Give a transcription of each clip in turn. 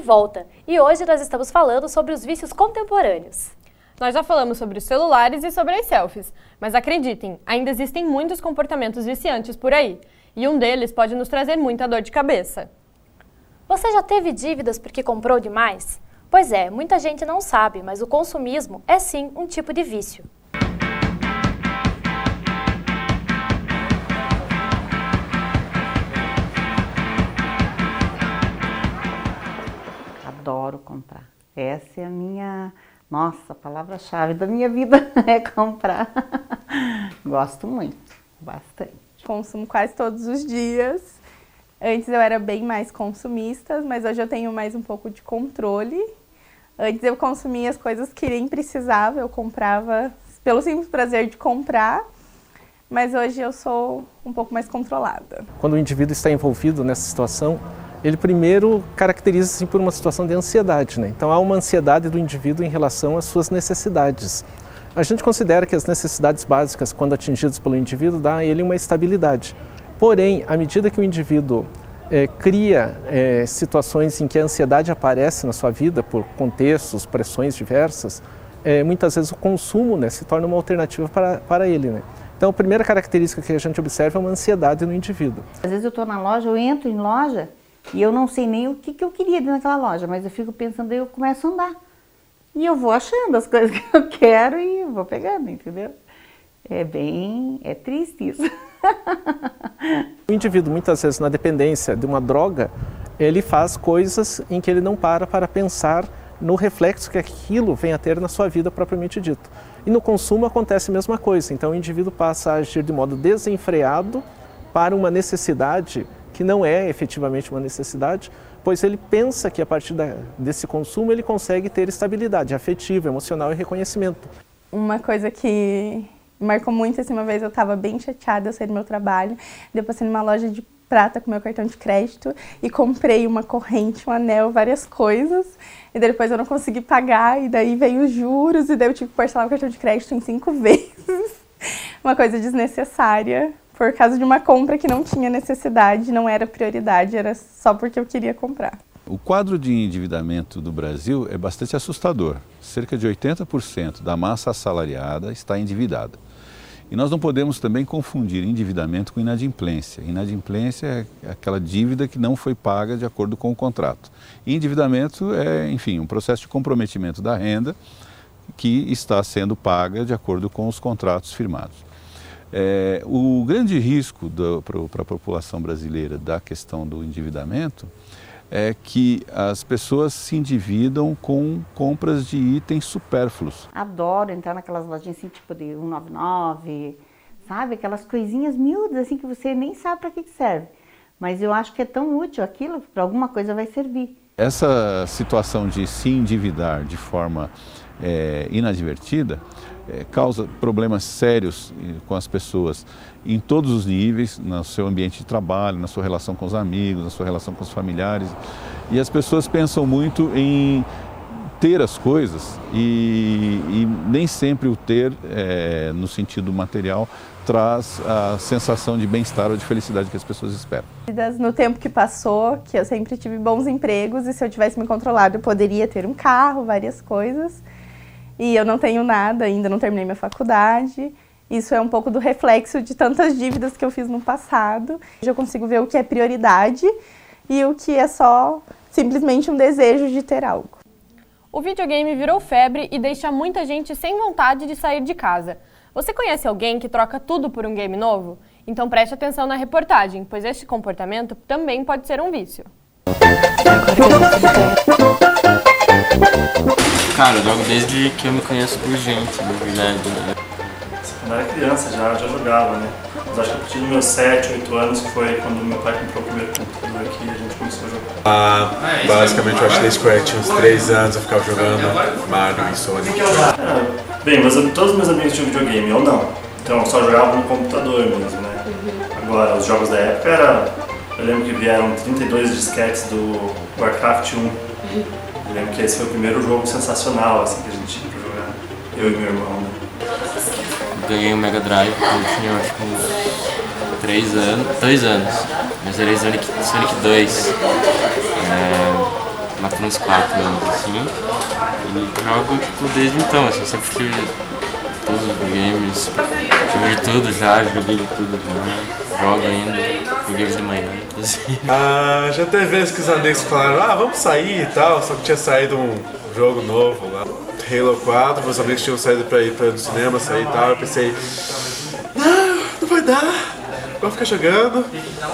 volta e hoje nós estamos falando sobre os vícios contemporâneos. Nós já falamos sobre os celulares e sobre as selfies, mas acreditem, ainda existem muitos comportamentos viciantes por aí, e um deles pode nos trazer muita dor de cabeça. Você já teve dívidas porque comprou demais? Pois é, muita gente não sabe, mas o consumismo é sim um tipo de vício. Adoro comprar. Essa é a minha, nossa, palavra-chave da minha vida é comprar. Gosto muito, bastante. Consumo quase todos os dias. Antes eu era bem mais consumista, mas hoje eu tenho mais um pouco de controle. Antes eu consumia as coisas que nem precisava, eu comprava pelo simples prazer de comprar, mas hoje eu sou um pouco mais controlada. Quando o indivíduo está envolvido nessa situação, ele primeiro caracteriza-se por uma situação de ansiedade, né? Então há uma ansiedade do indivíduo em relação às suas necessidades. A gente considera que as necessidades básicas, quando atingidas pelo indivíduo, dá a ele uma estabilidade. Porém, à medida que o indivíduo cria situações em que a ansiedade aparece na sua vida por contextos, pressões diversas, muitas vezes o consumo, né, se torna uma alternativa para ele, né? Então, a primeira característica que a gente observa é uma ansiedade no indivíduo. Às vezes eu estou na loja, eu entro em loja e eu não sei nem o que eu queria dentro daquela loja, mas eu fico pensando, aí eu começo a andar. E eu vou achando as coisas que eu quero e vou pegando, entendeu? É triste isso. O indivíduo, muitas vezes, na dependência de uma droga, ele faz coisas em que ele não para pensar no reflexo que aquilo vem a ter na sua vida propriamente dito. E no consumo acontece a mesma coisa, então o indivíduo passa a agir de modo desenfreado para uma necessidade que não é efetivamente uma necessidade, pois ele pensa que a partir desse consumo ele consegue ter estabilidade afetiva, emocional e reconhecimento. Uma coisa que marcou muito, assim, uma vez eu estava bem chateada, eu saí do meu trabalho, depois passei numa loja de prata com meu cartão de crédito e comprei uma corrente, um anel, várias coisas, e depois eu não consegui pagar, e daí veio os juros, e daí eu tive que parcelar o cartão de crédito em 5 vezes. Uma coisa desnecessária, por causa de uma compra que não tinha necessidade, não era prioridade, era só porque eu queria comprar. O quadro de endividamento do Brasil é bastante assustador. Cerca de 80% da massa assalariada está endividada. E nós não podemos também confundir endividamento com inadimplência. Inadimplência é aquela dívida que não foi paga de acordo com o contrato. E endividamento é, enfim, um processo de comprometimento da renda que está sendo paga de acordo com os contratos firmados. O grande risco para a população brasileira da questão do endividamento é que as pessoas se endividam com compras de itens supérfluos. Adoro entrar naquelas lojinhas assim, tipo de 199, sabe? Aquelas coisinhas miúdas assim que você nem sabe para que serve. Mas eu acho que é tão útil aquilo, para alguma coisa vai servir. Essa situação de se endividar de forma inadvertida causa problemas sérios com as pessoas em todos os níveis, no seu ambiente de trabalho, na sua relação com os amigos, na sua relação com os familiares. E as pessoas pensam muito em ter as coisas e nem sempre o ter, no sentido material, traz a sensação de bem-estar ou de felicidade que as pessoas esperam. No tempo que passou, que eu sempre tive bons empregos e se eu tivesse me controlado eu poderia ter um carro, várias coisas. E eu não tenho nada, ainda não terminei minha faculdade. Isso é um pouco do reflexo de tantas dívidas que eu fiz no passado. Hoje eu consigo ver o que é prioridade e o que é só simplesmente um desejo de ter algo. O videogame virou febre e deixa muita gente sem vontade de sair de casa. Você conhece alguém que troca tudo por um game novo? Então preste atenção na reportagem, pois este comportamento também pode ser um vício. Cara, eu jogo desde que eu me conheço por gente, na verdade, né? Quando eu era criança já jogava, né? Mas acho que a partir dos meus 7, 8 anos que foi quando meu pai comprou o primeiro computador aqui e a gente começou a jogar. Basicamente eu acho que desde que eu tinha uns 3 anos eu ficava jogando Mario e Sonic. Bem, mas todos os meus amigos tinham videogame, eu não. Então eu só jogava no computador mesmo, né? Agora, os jogos da época eu lembro que vieram 32 disquetes do Warcraft 1. Eu lembro que esse foi o primeiro jogo sensacional assim, que a gente tinha pra jogar, eu e meu irmão. Né? Ganhei um Mega Drive quando eu tinha acho que uns 3 anos, 2 anos. Eu zerei Sonic 2. lá por uns 4 anos, assim. E jogo, tipo, desde então, assim, sempre tive todos os games, joguei tudo já, joguei de tudo já, jogo ainda, joguei de manhã, inclusive. Já teve vezes que os amigos falaram, vamos sair e tal, só que tinha saído um jogo novo lá, Halo 4, meus amigos tinham saído pra ir no cinema, sair e tal, eu pensei, não vai dar. Vou ficar jogando,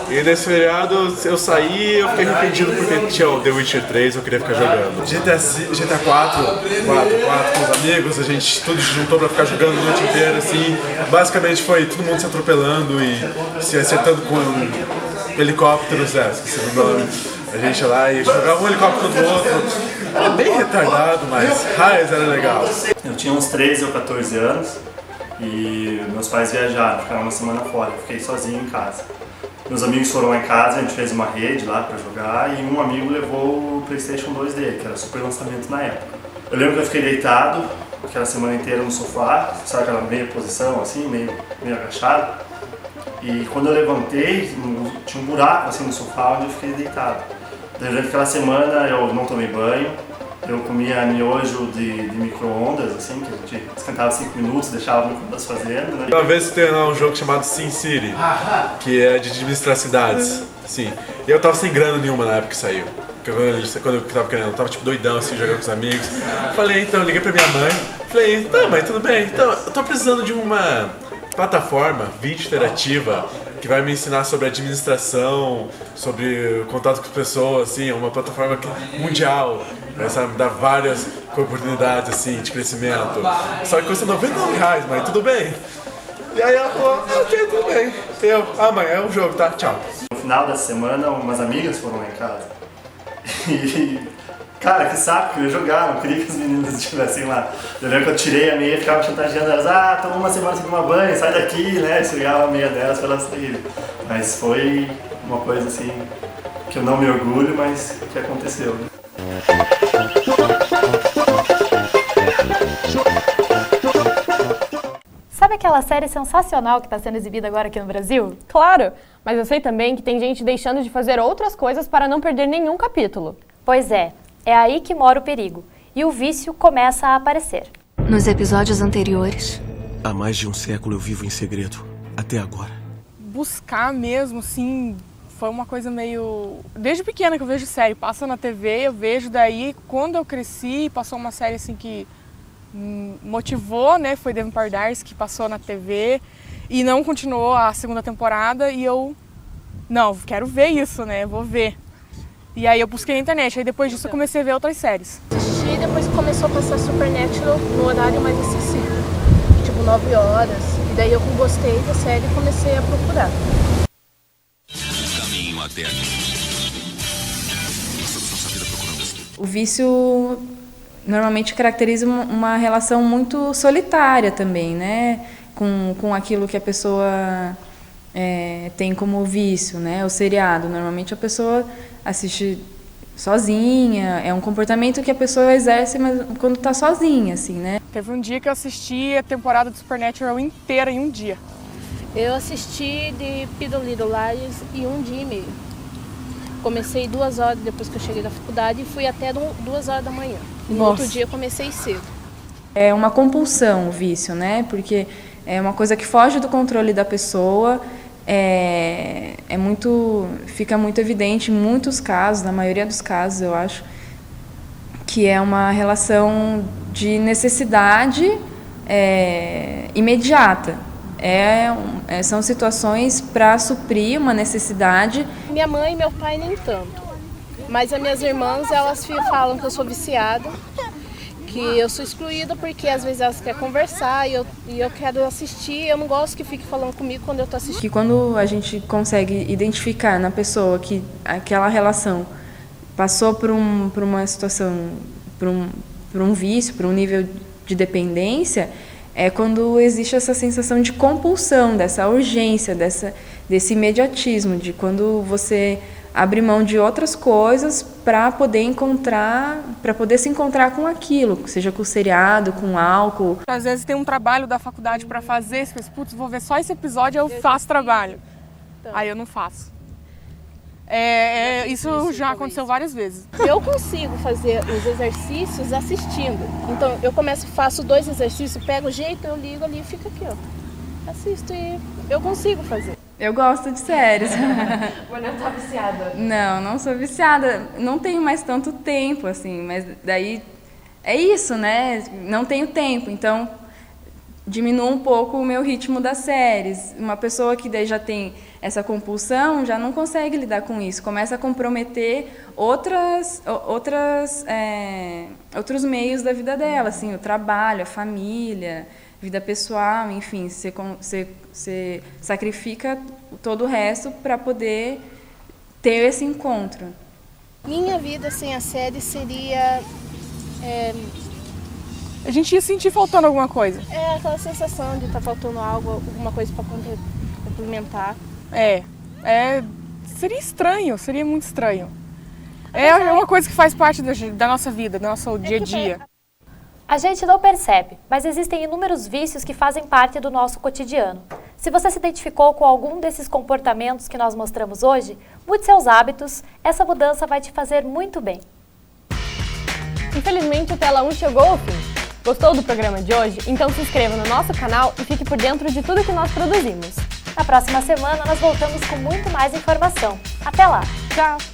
e nesse feriado eu saí, eu fiquei arrependido porque tinha o The Witcher 3, eu queria ficar jogando. GTA 4 com os amigos, a gente tudo se juntou pra ficar jogando a noite inteira, assim. Basicamente foi todo mundo se atropelando e se acertando com helicópteros, esqueci o nome. A gente ia lá e jogava um helicóptero do outro. Era bem retardado, mas raios era legal. Eu tinha uns 13 ou 14 anos. E meus pais viajaram, ficaram uma semana fora, eu fiquei sozinho em casa. Meus amigos foram lá em casa, a gente fez uma rede lá pra jogar e um amigo levou o PlayStation 2 dele, que era super lançamento na época. Eu lembro que eu fiquei deitado aquela semana inteira no sofá, sabe aquela meia posição assim, meio agachado. E quando eu levantei, tinha um buraco assim no sofá onde eu fiquei deitado. Durante aquela semana eu não tomei banho. Eu comia miojo de micro-ondas, assim, que a gente esquentava 5 minutos, deixava no micro-ondas fazendo, né? Uma vez tem um jogo chamado SimCity, que é de administrar cidades, sim. E eu tava sem grana nenhuma na época que saiu. Quando eu tava querendo, eu tava tipo doidão, assim, jogando com os amigos. Falei, então, liguei pra minha mãe, falei, tá mãe, tudo bem? Então, eu tô precisando de uma plataforma, vídeo interativa, que vai me ensinar sobre administração, sobre contato com as pessoas, assim, uma plataforma mundial, vai me dar várias oportunidades, assim, de crescimento. Só que custa R$99, mãe, tudo bem? E aí ela falou, ok, tudo bem. Mãe, é um jogo, tá? Tchau. No final da semana, umas amigas foram lá em casa. E, cara, que saco, eu ia jogar, não queria que as meninas estivessem lá. Eu lembro que eu tirei a meia e ficava chantageando elas, toma uma semana sem tomar banho, sai daqui, né? Esfregava a meia delas pra elas saírem. Mas foi uma coisa assim, que eu não me orgulho, mas que aconteceu, né? Sabe aquela série sensacional que está sendo exibida agora aqui no Brasil? Claro, mas eu sei também que tem gente deixando de fazer outras coisas para não perder nenhum capítulo. Pois é aí que mora o perigo. E o vício começa a aparecer. Nos episódios anteriores. Há mais de um século eu vivo em segredo, até agora. Buscar mesmo, sim, foi uma coisa meio... Desde pequena que eu vejo série, passa na TV, eu vejo, daí quando eu cresci, passou uma série assim que motivou, né, foi The Vampire Diaries, que passou na TV e não continuou a segunda temporada e eu, não, quero ver isso, né, vou ver. E aí eu busquei na internet, aí depois disso eu comecei a ver outras séries. Assisti, depois começou a passar Supernatural no horário mais acessível, tipo 9 horas, e daí eu gostei da série e comecei a procurar. Caminho até O vício normalmente caracteriza uma relação muito solitária também, né? Com aquilo que a pessoa tem como vício, né? O seriado. Normalmente a pessoa assiste sozinha, é um comportamento que a pessoa exerce mas quando está sozinha, assim, né? Teve um dia que eu assisti a temporada do Supernatural inteira em um dia. Eu assisti de Pretty Little Liars em 1 dia e meio. Comecei 2 horas depois que eu cheguei da faculdade e fui até 2 horas da manhã. E no outro dia comecei cedo. É uma compulsão o vício, né? Porque é uma coisa que foge do controle da pessoa, fica muito evidente em muitos casos, na maioria dos casos eu acho, que é uma relação de necessidade imediata. São situações para suprir uma necessidade. Minha mãe e meu pai nem tanto, mas as minhas irmãs, elas falam que eu sou viciada, que eu sou excluída porque às vezes elas querem conversar e eu quero assistir, eu não gosto que fique falando comigo quando eu estou assistindo. Que quando a gente consegue identificar na pessoa que aquela relação passou por uma situação, por um vício, por um nível de dependência, é quando existe essa sensação de compulsão, dessa urgência, desse imediatismo, de quando você abre mão de outras coisas para poder se encontrar com aquilo, seja com o seriado, com o álcool. Às vezes tem um trabalho da faculdade para fazer, você pensa, putz, vou ver só esse episódio, eu faço trabalho. Aí eu não faço. Isso já aconteceu várias vezes. Eu consigo fazer os exercícios assistindo. Então eu faço 2 exercícios, pego o jeito, eu ligo ali e fica aqui, ó. Assisto e eu consigo fazer. Eu gosto de séries. Você não tá viciada? Não sou viciada. Não tenho mais tanto tempo, assim, mas daí é isso, né? Não tenho tempo, então diminuo um pouco o meu ritmo das séries. Uma pessoa que daí já tem essa compulsão já não consegue lidar com isso, começa a comprometer outros meios da vida dela, assim, o trabalho, a família, vida pessoal, enfim, você sacrifica todo o resto para poder ter esse encontro. Minha vida sem a série seria... A gente ia sentir faltando alguma coisa. É aquela sensação de estar faltando algo, alguma coisa para complementar. Seria estranho, seria muito estranho. É uma coisa que faz parte da nossa vida, do nosso dia a dia. A gente não percebe, mas existem inúmeros vícios que fazem parte do nosso cotidiano. Se você se identificou com algum desses comportamentos que nós mostramos hoje, mude seus hábitos, essa mudança vai te fazer muito bem. Infelizmente, o Tela 1 chegou ao fim. Gostou do programa de hoje? Então se inscreva no nosso canal e fique por dentro de tudo que nós produzimos. Na próxima semana, nós voltamos com muito mais informação. Até lá! Tchau!